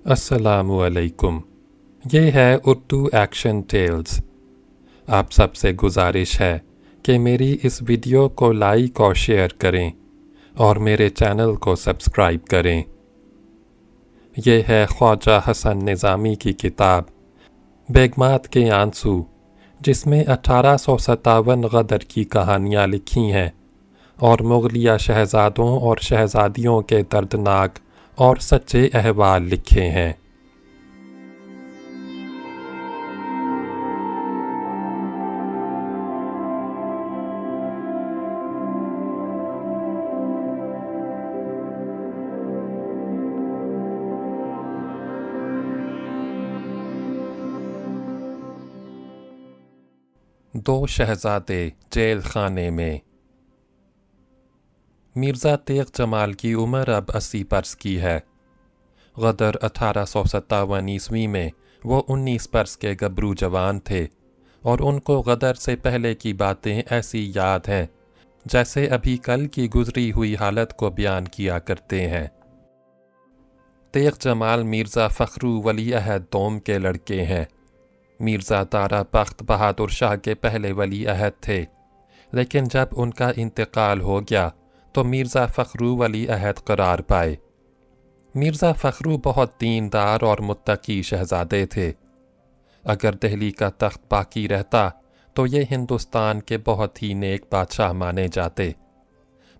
السلام علیکم۔ یہ ہے اردو ایکشن ٹیلز۔ آپ سب سے گزارش ہے کہ میری اس ویڈیو کو لائک اور شیئر کریں اور میرے چینل کو سبسکرائب کریں۔ یہ ہے خواجہ حسن نظامی کی کتاب بیگمات کے آنسو، جس میں 1857 غدر کی کہانیاں لکھی ہیں اور مغلیہ شہزادوں اور شہزادیوں کے دردناک اور سچے احوال لکھے ہیں۔ دو شہزادے جیل خانے میں۔ مرزا تیغ جمال کی عمر اب 80 برس کی ہے۔ غدر 1857 میں وہ 19 برس کے گبرو جوان تھے اور ان کو غدر سے پہلے کی باتیں ایسی یاد ہیں جیسے ابھی کل کی گزری ہوئی حالت کو بیان کیا کرتے ہیں۔ تیغ جمال مرزا فخرو ولی عہد دوم کے لڑکے ہیں۔ مرزا دارا بخت بہادر شاہ کے پہلے ولی عہد تھے، لیکن جب ان کا انتقال ہو گیا تو مرزا فخرو ولی عہد قرار پائے۔ مرزا فخرو بہت دیندار اور متقی شہزادے تھے۔ اگر دہلی کا تخت باقی رہتا تو یہ ہندوستان کے بہت ہی نیک بادشاہ مانے جاتے،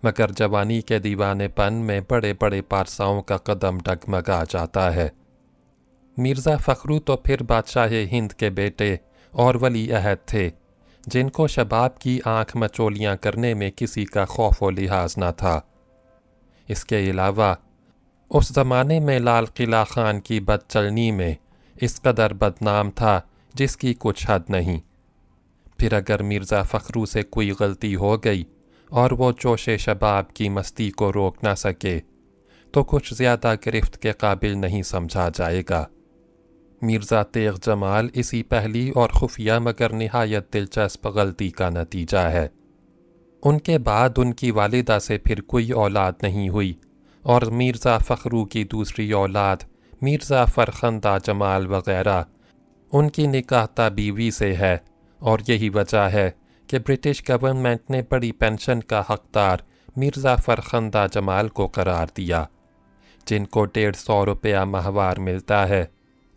مگر جوانی کے دیوانے پن میں بڑے بڑے پارساؤں کا قدم ڈگمگا جاتا ہے۔ مرزا فخرو تو پھر بادشاہ ہند کے بیٹے اور ولی عہد تھے، جن کو شباب کی آنکھ مچولیاں کرنے میں کسی کا خوف و لحاظ نہ تھا۔ اس کے علاوہ اس زمانے میں لال قلعہ خان کی بد چلنی میں اس قدر بدنام تھا جس کی کچھ حد نہیں۔ پھر اگر مرزا فخرو سے کوئی غلطی ہو گئی اور وہ جوش شباب کی مستی کو روک نہ سکے تو کچھ زیادہ گرفت کے قابل نہیں سمجھا جائے گا۔ مرزا تیغ جمال اسی پہلی اور خفیہ مگر نہایت دلچسپ غلطی کا نتیجہ ہے۔ ان کے بعد ان کی والدہ سے پھر کوئی اولاد نہیں ہوئی اور مرزا فخرو کی دوسری اولاد مرزا فرخندہ جمال وغیرہ ان کی نکاحتہ بیوی سے ہے، اور یہی وجہ ہے کہ برٹش گورنمنٹ نے بڑی پینشن کا حقدار مرزا فرخندہ جمال کو قرار دیا، جن کو 150 روپیہ ماہوار ملتا ہے،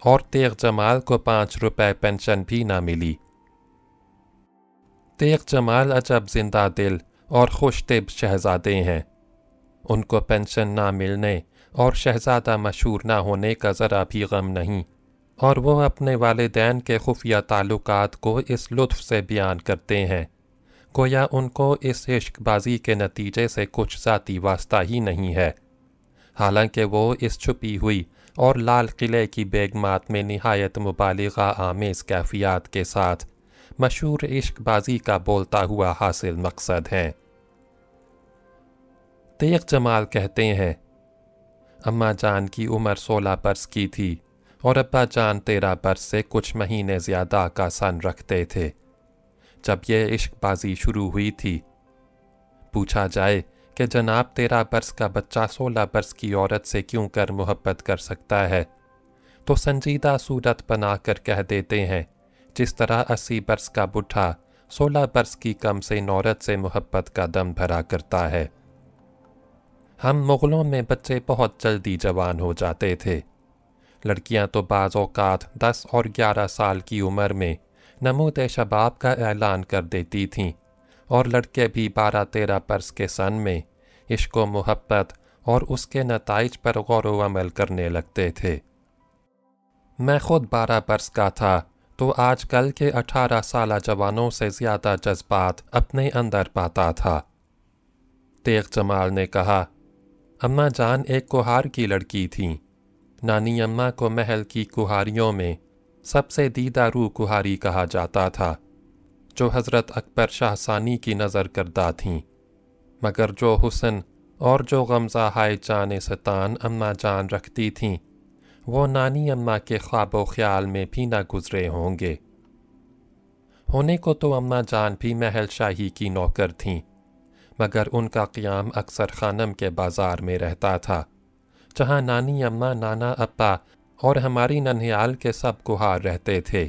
اور تیغ جمال کو 5 روپے پینشن بھی نہ ملی۔ تیغ جمال عجب زندہ دل اور خوش طب شہزادے ہیں۔ ان کو پینشن نہ ملنے اور شہزادہ مشہور نہ ہونے کا ذرا بھی غم نہیں، اور وہ اپنے والدین کے خفیہ تعلقات کو اس لطف سے بیان کرتے ہیں گویا ان کو اس عشق بازی کے نتیجے سے کچھ ذاتی واسطہ ہی نہیں ہے، حالانکہ وہ اس چھپی ہوئی اور لال قلعے کی بیگمات میں نہایت مبالغہ آمیز کیفیات کے ساتھ مشہور عشق بازی کا بولتا ہوا حاصل مقصد ہیں۔ تیغ جمال کہتے ہیں، اماں جان کی عمر 16 برس کی تھی اور ابا جان 13 برس سے کچھ مہینے زیادہ کا سن رکھتے تھے جب یہ عشق بازی شروع ہوئی تھی۔ پوچھا جائے کہ جناب 13 برس کا بچہ 16 برس کی عورت سے کیوں کر محبت کر سکتا ہے، تو سنجیدہ صورت بنا کر کہہ دیتے ہیں جس طرح 80 برس کا بڈھا 16 برس کی کم سے عورت سے محبت کا دم بھرا کرتا ہے۔ ہم مغلوں میں بچے بہت جلدی جوان ہو جاتے تھے۔ لڑکیاں تو بعض اوقات 10 اور 11 سال کی عمر میں نمود شباب کا اعلان کر دیتی تھیں، اور لڑکے بھی 12-13 برس کے سن میں عشق و محبت اور اس کے نتائج پر غور و عمل کرنے لگتے تھے۔ میں خود 12 برس کا تھا تو آج کل کے 18 سالہ جوانوں سے زیادہ جذبات اپنے اندر پاتا تھا۔ تیغ جمال نے کہا، اماں جان ایک کہار کی لڑکی تھیں۔ نانی اماں کو محل کی کہاریوں میں سب سے دیدہ رو کہاری کہا جاتا تھا، جو حضرت اکبر شاہ ثانی کی نظر کردہ تھیں، مگر جو حسن اور جو غمزہ ہائے جان ستان اماں جان رکھتی تھیں وہ نانی اماں کے خواب و خیال میں بھی نہ گزرے ہوں گے۔ ہونے کو تو اماں جان بھی محل شاہی کی نوکر تھیں، مگر ان کا قیام اکثر خانم کے بازار میں رہتا تھا، جہاں نانی اماں نانا ابا اور ہماری ننھیال کے سب کہار رہتے تھے۔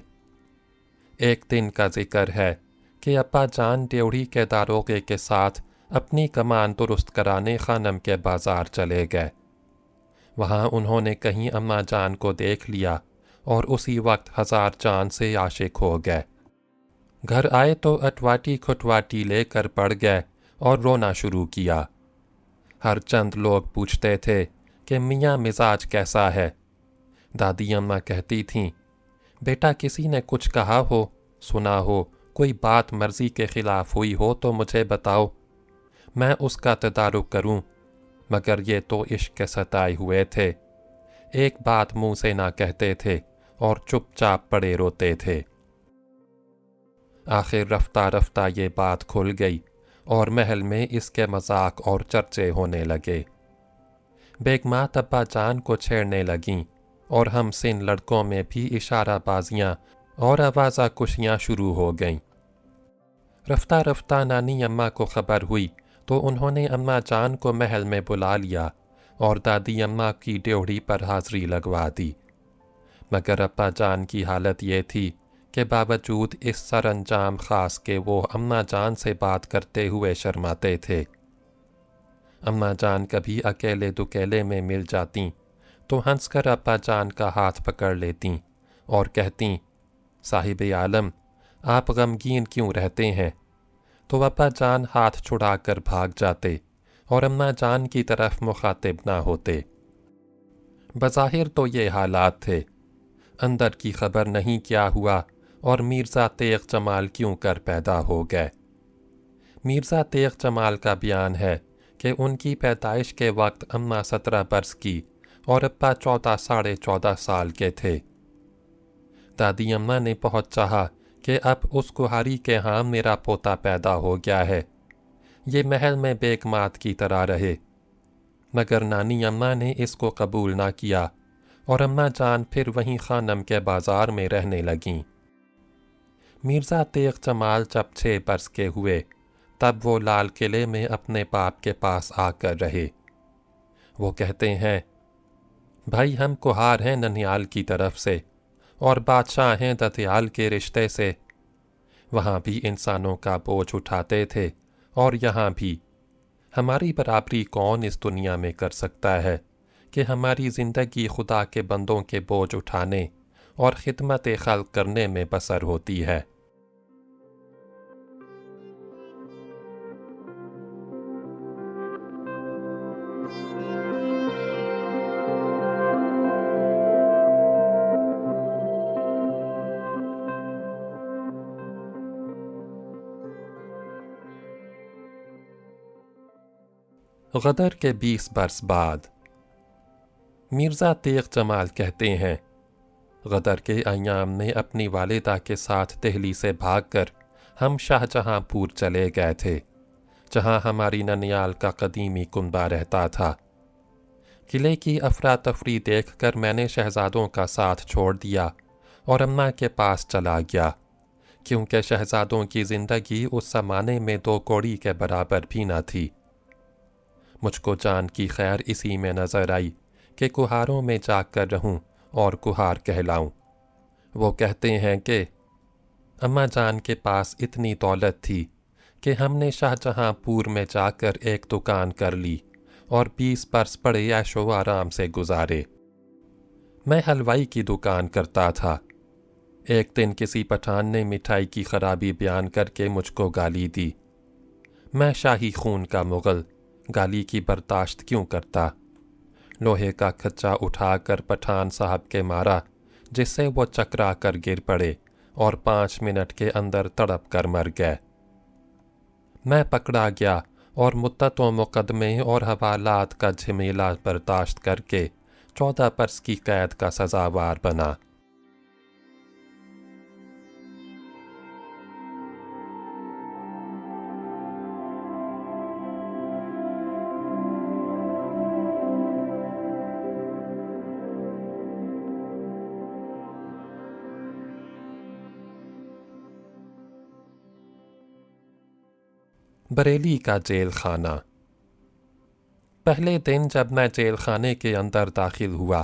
ایک دن کا ذکر ہے کہ ابا جان ڈیوڑھی کے داروغے کے ساتھ اپنی کمان درست کرانے خانم کے بازار چلے گئے۔ وہاں انہوں نے کہیں اماں جان کو دیکھ لیا اور اسی وقت ہزار جان سے عاشق ہو گئے۔ گھر آئے تو اٹواٹی کھٹواٹی لے کر پڑ گئے اور رونا شروع کیا۔ ہر چند لوگ پوچھتے تھے کہ میاں مزاج کیسا ہے؟ دادی اماں کہتی تھیں، بیٹا کسی نے کچھ کہا ہو، سنا ہو، کوئی بات مرضی کے خلاف ہوئی ہو تو مجھے بتاؤ، میں اس کا تدارک کروں، مگر یہ تو عشق کے ستائے ہوئے تھے، ایک بات منہ سے نہ کہتے تھے اور چپ چاپ پڑے روتے تھے۔ آخر رفتہ رفتہ یہ بات کھل گئی اور محل میں اس کے مذاق اور چرچے ہونے لگے۔ بیگمات ابا جان کو چھیڑنے لگیں اور ہم سن لڑکوں میں بھی اشارہ بازیاں اور آوازہ کشیاں شروع ہو گئیں۔ رفتہ رفتہ نانی اماں کو خبر ہوئی تو انہوں نے اماں جان کو محل میں بلا لیا اور دادی اماں کی ڈیوڑھی پر حاضری لگوا دی، مگر ابا جان کی حالت یہ تھی کہ باوجود اس سر انجام خاص کے وہ اماں جان سے بات کرتے ہوئے شرماتے تھے۔ اماں جان کبھی اکیلے دکیلے میں مل جاتیں تو ہنس کر ابا جان کا ہاتھ پکڑ لیتیں اور کہتیں، صاحب عالم آپ غمگین کیوں رہتے ہیں؟ تو ابا جان ہاتھ چھڑا کر بھاگ جاتے اور اماں جان کی طرف مخاطب نہ ہوتے۔ بظاہر تو یہ حالات تھے، اندر کی خبر نہیں کیا ہوا اور مرزا تیغ جمال کیوں کر پیدا ہو گئے۔ مرزا تیغ جمال کا بیان ہے کہ ان کی پیدائش کے وقت اماں 17 برس کی اور ابا 14 ساڑھے 14 سال کے تھے۔ دادی اماں نے بہت چاہا کہ اب اس کہاری کے ہاں میرا پوتا پیدا ہو گیا ہے، یہ محل میں بیگمات کی طرح رہے، مگر نانی اماں نے اس کو قبول نہ کیا اور اماں جان پھر وہیں خانم کے بازار میں رہنے لگیں۔ مرزا تیغ جمال جب 6 برس کے ہوئے تب وہ لال قلعے میں اپنے باپ کے پاس آ کر رہے۔ وہ کہتے ہیں، بھائی ہم کہار ہیں ننھیال کی طرف سے اور بادشاہ ہیں دتیال کے رشتے سے، وہاں بھی انسانوں کا بوجھ اٹھاتے تھے اور یہاں بھی، ہماری برابری کون اس دنیا میں کر سکتا ہے کہ ہماری زندگی خدا کے بندوں کے بوجھ اٹھانے اور خدمت خلق کرنے میں بسر ہوتی ہے۔ غدر کے 20 برس بعد مرزا تیغ جمال کہتے ہیں، غدر کے ایام میں اپنی والدہ کے ساتھ دہلی سے بھاگ کر ہم شاہ جہاں پور چلے گئے تھے، جہاں ہماری ننیال کا قدیمی کنبہ رہتا تھا۔ قلعے کی افراتفری دیکھ کر میں نے شہزادوں کا ساتھ چھوڑ دیا اور اماں کے پاس چلا گیا، کیونکہ شہزادوں کی زندگی اس زمانے میں 2 کوڑی کے برابر بھی نہ تھی۔ مجھ کو جان کی خیر اسی میں نظر آئی کہ کہاروں میں جا کر رہوں اور کہار کہلاؤں۔ وہ کہتے ہیں کہ اماں جان کے پاس اتنی دولت تھی کہ ہم نے شاہ جہاں پور میں جا کر ایک دکان کر لی اور 20 برس بڑے عیش و آرام سے گزارے۔ میں حلوائی کی دکان کرتا تھا۔ ایک دن کسی پٹھان نے مٹھائی کی خرابی بیان کر کے مجھ کو گالی دی۔ میں شاہی خون کا مغل، گالی کی برداشت کیوں کرتا؟ لوہے کا کھچا اٹھا کر پٹھان صاحب کے مارا، جس سے وہ چکرا کر گر پڑے اور 5 منٹ کے اندر تڑپ کر مر گئے۔ میں پکڑا گیا اور مدتوں مقدمے اور حوالات کا جھمیلا برداشت کر کے 14 برس کی قید کا سزاوار بنا۔ بریلی کا جیل خانہ۔ پہلے دن جب میں جیل خانے کے اندر داخل ہوا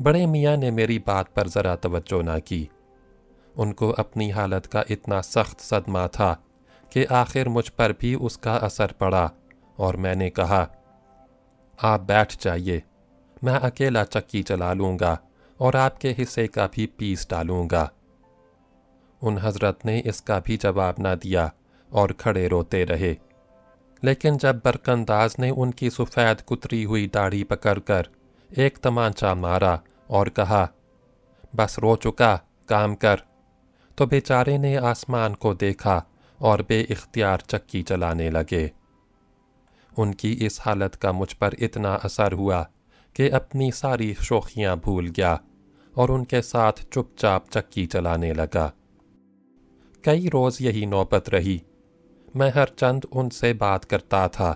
بڑے میاں نے میری بات پر ذرا توجہ نہ کی۔ ان کو اپنی حالت کا اتنا سخت صدمہ تھا کہ آخر مجھ پر بھی اس کا اثر پڑا، اور میں نے کہا، آپ بیٹھ جائیے، میں اکیلا چکی چلا لوں گا اور آپ کے حصے کا بھی پیس ڈالوں گا۔ ان حضرت نے اس کا بھی جواب نہ دیا اور کھڑے روتے رہے، لیکن جب برقنداز نے ان کی سفید کتری ہوئی داڑھی پکڑ کر ایک تمانچہ مارا اور کہا، بس رو چکا، کام کر، تو بیچارے نے آسمان کو دیکھا اور بے اختیار چکی چلانے لگے۔ ان کی اس حالت کا مجھ پر اتنا اثر ہوا کہ اپنی ساری شوخیاں بھول گیا اور ان کے ساتھ چپ چاپ چکی چلانے لگا۔ کئی روز یہی نوبت رہی۔ میں ہر چند ان سے بات کرتا تھا،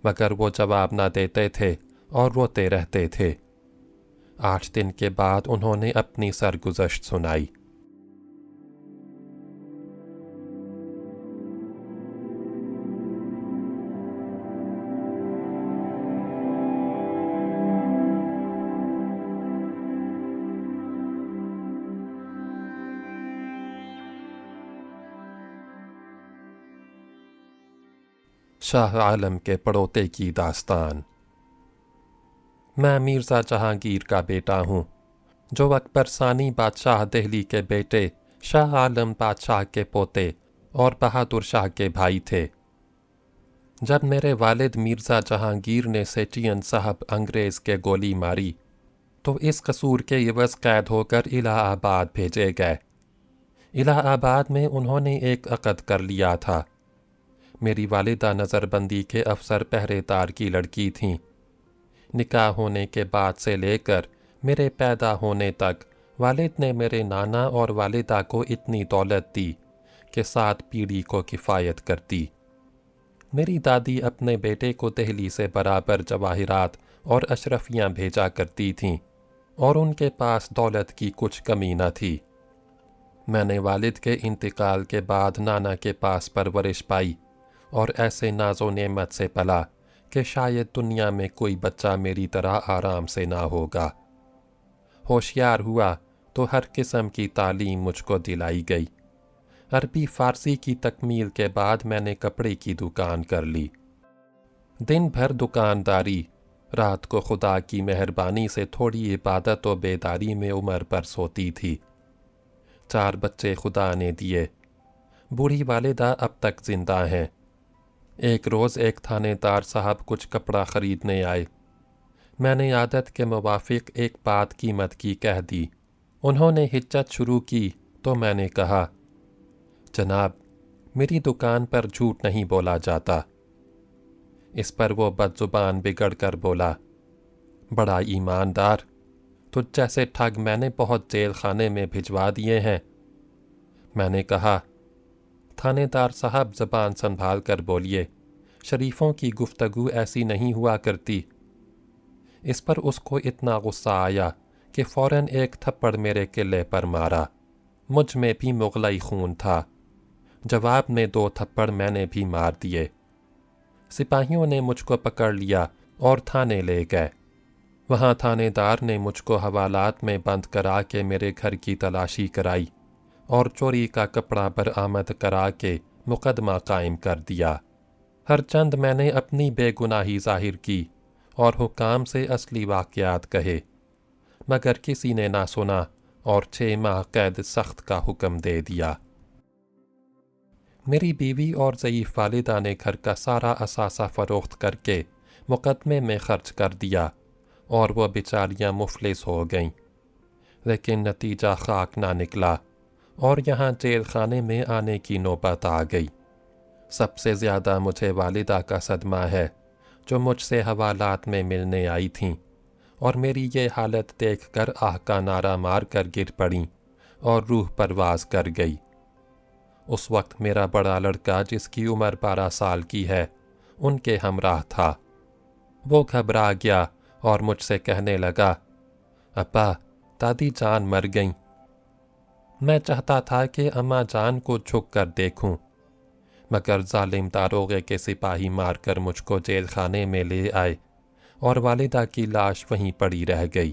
مگر وہ جواب نہ دیتے تھے اور روتے رہتے تھے۔ 8 دن کے بعد انہوں نے اپنی سرگزشت سنائی۔ شاہ عالم کے پڑوتے کی داستان۔ میں مرزا جہانگیر کا بیٹا ہوں، جو اکبر ثانی بادشاہ دہلی کے بیٹے شاہ عالم بادشاہ کے پوتے اور بہادر شاہ کے بھائی تھے۔ جب میرے والد مرزا جہانگیر نے سیچین صاحب انگریز کے گولی ماری تو اس قصور کے عوض قید ہو کر الہ آباد بھیجے گئے۔ الہ آباد میں انہوں نے ایک عقد کر لیا تھا۔ میری والدہ نظر بندی کے افسر پہرے دار کی لڑکی تھیں۔ نکاح ہونے کے بعد سے لے کر میرے پیدا ہونے تک والد نے میرے نانا اور والدہ کو اتنی دولت دی کہ 7 پیڑھی کو کفایت کرتی۔ میری دادی اپنے بیٹے کو دہلی سے برابر جواہرات اور اشرفیاں بھیجا کرتی تھیں، اور ان کے پاس دولت کی کچھ کمی نہ تھی۔ میں نے والد کے انتقال کے بعد نانا کے پاس پرورش پائی اور ایسے ناز و نعمت سے پلا کہ شاید دنیا میں کوئی بچہ میری طرح آرام سے نہ ہوگا۔ ہوشیار ہوا تو ہر قسم کی تعلیم مجھ کو دلائی گئی۔ عربی فارسی کی تکمیل کے بعد میں نے کپڑے کی دکان کر لی۔ دن بھر دکانداری، رات کو خدا کی مہربانی سے تھوڑی عبادت و بیداری میں عمر پر سوتی تھی۔ 4 بچے خدا نے دیے۔ بوڑھی والدہ اب تک زندہ ہیں۔ ایک روز ایک تھانے دار صاحب کچھ کپڑا خریدنے آئے۔ میں نے عادت کے موافق ایک بات قیمت کی کہہ دی۔ انہوں نے ہچت شروع کی تو میں نے کہا، جناب، میری دکان پر جھوٹ نہیں بولا جاتا۔ اس پر وہ بد زبان بگڑ کر بولا، بڑا ایماندار، تجھ جیسے ٹھگ میں نے بہت جیل خانے میں بھجوا دیے ہیں۔ میں نے کہا، تھانے دار صاحب زبان سنبھال کر بولیے، شریفوں کی گفتگو ایسی نہیں ہوا کرتی۔ اس پر اس کو اتنا غصہ آیا کہ فوراً ایک تھپڑ میرے کلے پر مارا۔ مجھ میں بھی مغلئی خون تھا۔ جواب میں 2 تھپڑ میں نے بھی مار دیے۔ سپاہیوں نے مجھ کو پکڑ لیا اور تھانے لے گئے۔ وہاں تھانے دار نے مجھ کو حوالات میں بند کرا کے میرے گھر کی تلاشی کرائی اور چوری کا کپڑا برآمد کرا کے مقدمہ قائم کر دیا۔ ہر چند میں نے اپنی بے گناہی ظاہر کی اور حکام سے اصلی واقعات کہے، مگر کسی نے نہ سنا اور 6 ماہ قید سخت کا حکم دے دیا۔ میری بیوی اور ضعیف والدہ نے گھر کا سارا اثاثہ فروخت کر کے مقدمے میں خرچ کر دیا اور وہ بیچاریاں مفلس ہو گئیں، لیکن نتیجہ خاک نہ نکلا اور یہاں جیل خانے میں آنے کی نوبت آ گئی۔ سب سے زیادہ مجھے والدہ کا صدمہ ہے، جو مجھ سے حوالات میں ملنے آئی تھیں اور میری یہ حالت دیکھ کر آہ کا نعرہ مار کر گر پڑیں اور روح پرواز کر گئی۔ اس وقت میرا بڑا لڑکا، جس کی عمر 12 سال کی ہے، ان کے ہمراہ تھا۔ وہ گھبرا گیا اور مجھ سے کہنے لگا، ابا، دادی جان مر گئیں۔ میں چاہتا تھا کہ اماں جان کو جھک کر دیکھوں، مگر ظالم داروغے کے سپاہی مار کر مجھ کو جیل خانے میں لے آئے اور والدہ کی لاش وہیں پڑی رہ گئی۔